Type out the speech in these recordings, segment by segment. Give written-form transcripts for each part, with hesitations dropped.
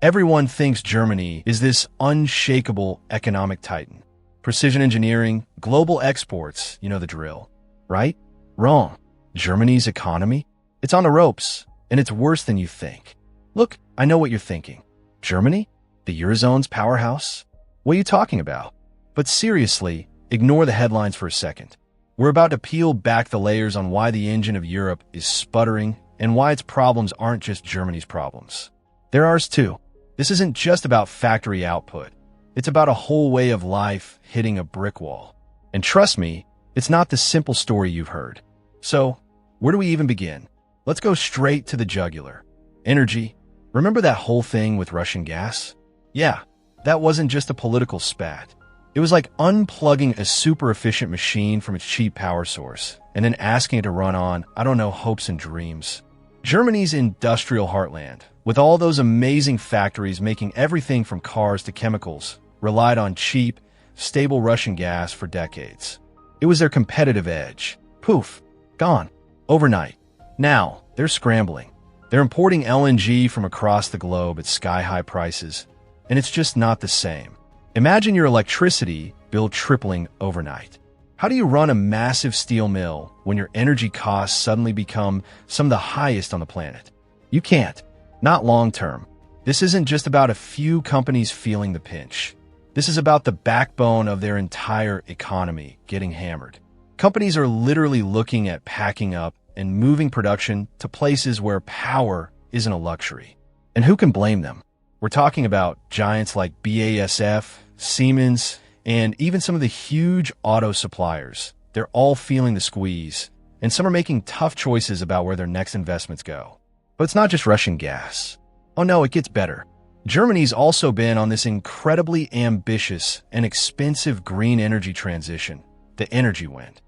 Everyone thinks Germany is this unshakable economic titan. Precision engineering, global exports, you know the drill, right? Wrong. Germany's economy? It's on the ropes, and it's worse than you think. Look, I know what you're thinking. Germany? The Eurozone's powerhouse? What are you talking about? But seriously, ignore the headlines for a second. We're about to peel back the layers on why the engine of Europe is sputtering and why its problems aren't just Germany's problems. They're ours too. This isn't just about factory output. It's about a whole way of life hitting a brick wall. And trust me, it's not the simple story you've heard. So, where do we even begin? Let's go straight to the jugular. Energy. Remember that whole thing with Russian gas? Yeah, that wasn't just a political spat. It was like unplugging a super efficient machine from its cheap power source and then asking it to run on, I don't know, hopes and dreams. Germany's industrial heartland, with all those amazing factories making everything from cars to chemicals, relied on cheap, stable Russian gas for decades. It was their competitive edge. Poof, gone, overnight. Now, they're scrambling. They're importing LNG from across the globe at sky-high prices, and it's just not the same. Imagine your electricity bill tripling overnight. How do you run a massive steel mill when your energy costs suddenly become some of the highest on the planet? You can't. Not long term. This isn't just about a few companies feeling the pinch. This is about the backbone of their entire economy getting hammered. Companies are literally looking at packing up and moving production to places where power isn't a luxury. And who can blame them? We're talking about giants like BASF, Siemens, and even some of the huge auto suppliers. They're all feeling the squeeze, and some are making tough choices about where their next investments go. But it's not just Russian gas. Oh no, it gets better. Germany's also been on this incredibly ambitious and expensive green energy transition, the energy wind.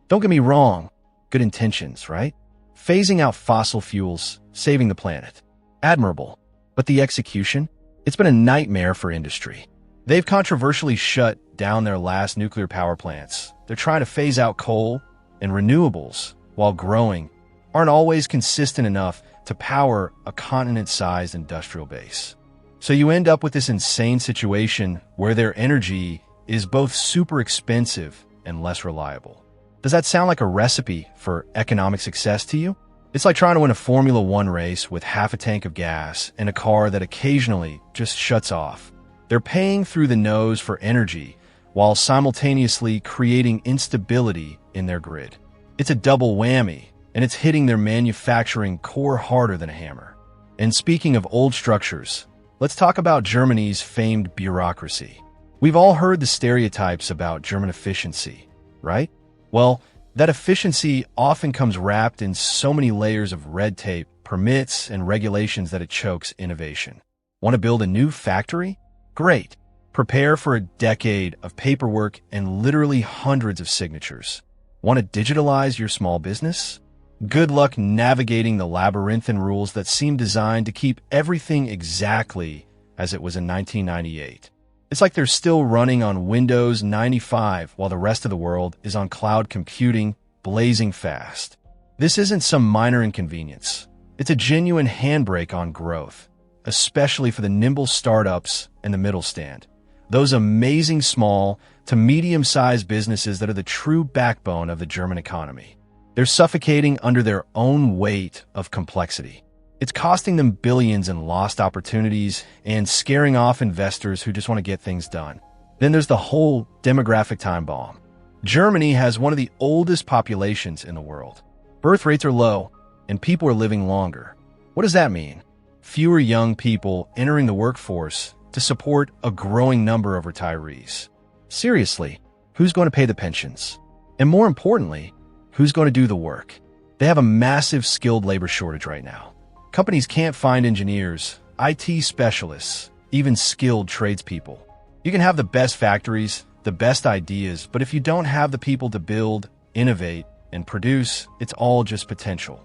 Don't get me wrong, good intentions, right? Phasing out fossil fuels, saving the planet. Admirable. But the execution? It's been a nightmare for industry. They've controversially shut down their last nuclear power plants. They're trying to phase out coal, and renewables, while growing, aren't always consistent enough to power a continent-sized industrial base. So you end up with this insane situation where their energy is both super expensive and less reliable. Does that sound like a recipe for economic success to you? It's like trying to win a Formula One race with half a tank of gas and a car that occasionally just shuts off. They're paying through the nose for energy while simultaneously creating instability in their grid. It's a double whammy, and it's hitting their manufacturing core harder than a hammer. And speaking of old structures, let's talk about Germany's famed bureaucracy. We've all heard the stereotypes about German efficiency, right? Well, that efficiency often comes wrapped in so many layers of red tape, permits, and regulations that it chokes innovation. Want to build a new factory? Great. Prepare for a decade of paperwork and literally hundreds of signatures. Want to digitalize your small business? Good luck navigating the labyrinthine rules that seem designed to keep everything exactly as it was in 1998. It's like they're still running on Windows 95 while the rest of the world is on cloud computing, blazing fast. This isn't some minor inconvenience. It's a genuine handbrake on growth, especially for the nimble startups and the middle stand. Those amazing small to medium-sized businesses that are the true backbone of the German economy. They're suffocating under their own weight of complexity. It's costing them billions in lost opportunities and scaring off investors who just want to get things done. Then there's the whole demographic time bomb. Germany has one of the oldest populations in the world. Birth rates are low, and people are living longer. What does that mean? Fewer young people entering the workforce to support a growing number of retirees. Seriously, who's going to pay the pensions? And more importantly, who's going to do the work? They have a massive skilled labor shortage right now. Companies can't find engineers, IT specialists, even skilled tradespeople. You can have the best factories, the best ideas, but if you don't have the people to build, innovate, and produce, it's all just potential.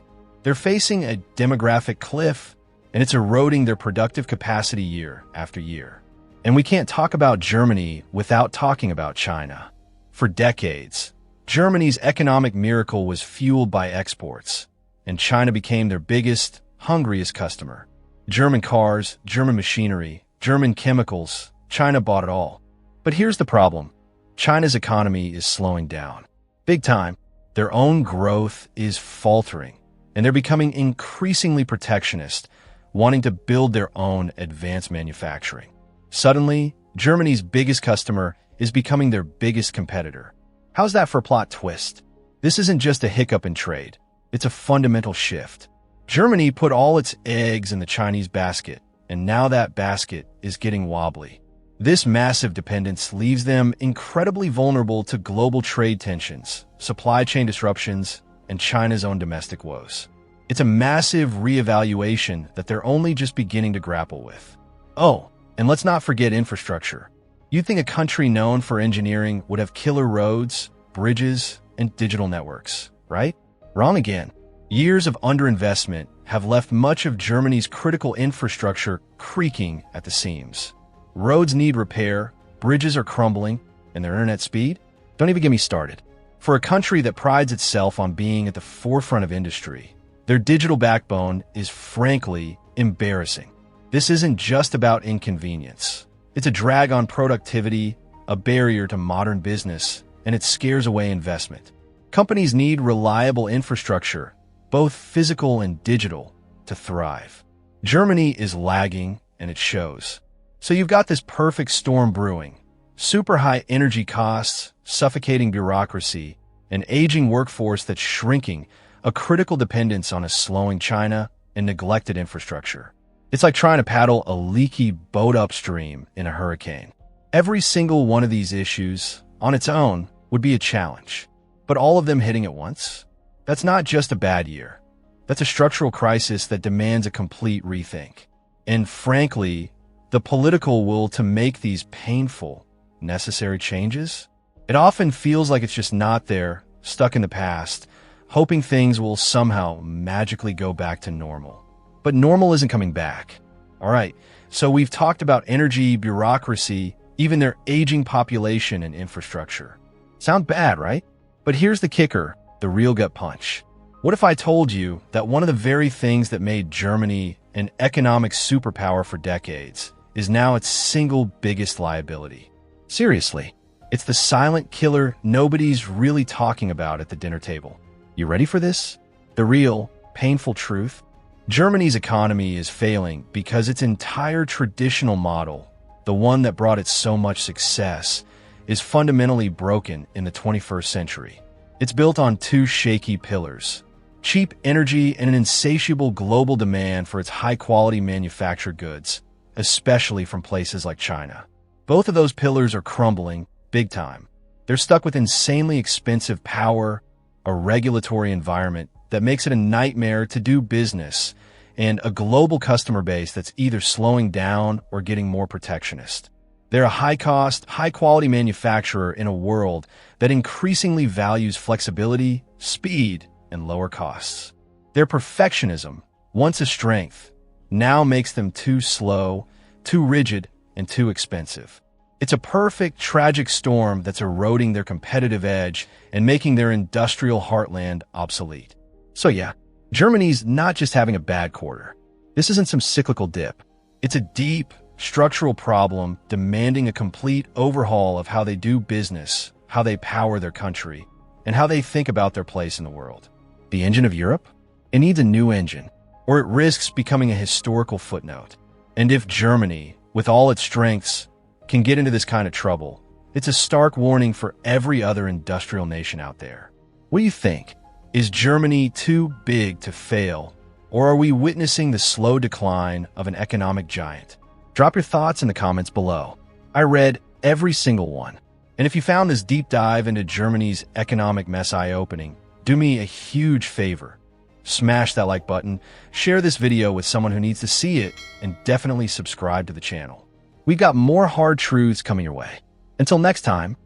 They're facing a demographic cliff, and it's eroding their productive capacity year after year. And we can't talk about Germany without talking about China. For decades, Germany's economic miracle was fueled by exports, and China became their biggest, hungriest customer. German cars, German machinery, German chemicals, China bought it all. But here's the problem. China's economy is slowing down. Big time. Their own growth is faltering, and they're becoming increasingly protectionist, wanting to build their own advanced manufacturing. Suddenly, Germany's biggest customer is becoming their biggest competitor. How's that for a plot twist? This isn't just a hiccup in trade. It's a fundamental shift. Germany put all its eggs in the Chinese basket, and now that basket is getting wobbly. This massive dependence leaves them incredibly vulnerable to global trade tensions, supply chain disruptions, and China's own domestic woes. It's a massive reevaluation that they're only just beginning to grapple with. Oh, and let's not forget infrastructure. You'd think a country known for engineering would have killer roads, bridges, and digital networks, right? Wrong again. Years of underinvestment have left much of Germany's critical infrastructure creaking at the seams. Roads need repair, bridges are crumbling, and their internet speed? Don't even get me started. For a country that prides itself on being at the forefront of industry, their digital backbone is frankly embarrassing. This isn't just about inconvenience. It's a drag on productivity, a barrier to modern business, and it scares away investment. Companies need reliable infrastructure, both physical and digital, to thrive. Germany is lagging, and it shows. So you've got this perfect storm brewing: super high energy costs, suffocating bureaucracy, an aging workforce that's shrinking, a critical dependence on a slowing China, and neglected infrastructure. It's like trying to paddle a leaky boat upstream in a hurricane. Every single one of these issues, on its own, would be a challenge. But all of them hitting at once? That's not just a bad year. That's a structural crisis that demands a complete rethink. And frankly, the political will to make these painful, necessary changes? It often feels like it's just not there, stuck in the past, hoping things will somehow magically go back to normal. But normal isn't coming back. All right, so we've talked about energy, bureaucracy, even their aging population and infrastructure. Sound bad, right? But here's the kicker, the real gut punch. What if I told you that one of the very things that made Germany an economic superpower for decades is now its single biggest liability? Seriously, it's the silent killer nobody's really talking about at the dinner table. You ready for this? The real, painful truth? Germany's economy is failing because its entire traditional model, the one that brought it so much success, is fundamentally broken in the 21st century. It's built on two shaky pillars: cheap energy and an insatiable global demand for its high-quality manufactured goods, especially from places like China. Both of those pillars are crumbling big time. They're stuck with insanely expensive power, a regulatory environment that makes it a nightmare to do business, and a global customer base that's either slowing down or getting more protectionist. They're a high-cost, high-quality manufacturer in a world that increasingly values flexibility, speed, and lower costs. Their perfectionism, once a strength, now makes them too slow, too rigid, and too expensive. It's a perfect, tragic storm that's eroding their competitive edge and making their industrial heartland obsolete. So yeah, Germany's not just having a bad quarter. This isn't some cyclical dip. It's a deep, structural problem demanding a complete overhaul of how they do business, how they power their country, and how they think about their place in the world. The engine of Europe? It needs a new engine, or it risks becoming a historical footnote. And if Germany, with all its strengths, can get into this kind of trouble, it's a stark warning for every other industrial nation out there. What do you think? Is Germany too big to fail, or are we witnessing the slow decline of an economic giant? Drop your thoughts in the comments below. I read every single one. And if you found this deep dive into Germany's economic mess eye-opening, do me a huge favor. Smash that like button, share this video with someone who needs to see it, and definitely subscribe to the channel. We've got more hard truths coming your way. Until next time,